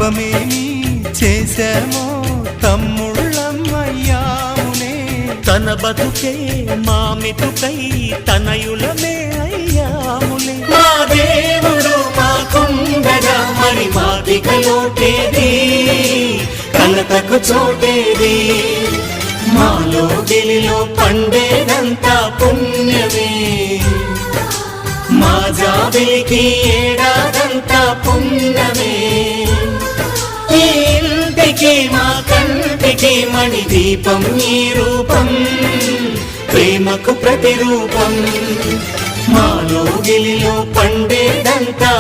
పాపమేమి చేశామో తమ్ముళ్ళమయ్యామునే. తన బతుకే మామితుకై తనయులమే అయ్యాములే. మా దేవుడు మాకుండగా మరి మాదిక లోటేది, కలతకు చోటేది. మాలో గిలిలో పండేదంతా పుణ్యమే, మా జాబిలికి ఏడాదంతా పుణ్యమే. ఈ ఇంటికి మా కంటికి మణి దీపం ఈ రూపం, ప్రేమకు ప్రతిరూపం. మాలో గిలిలో పండేదంతా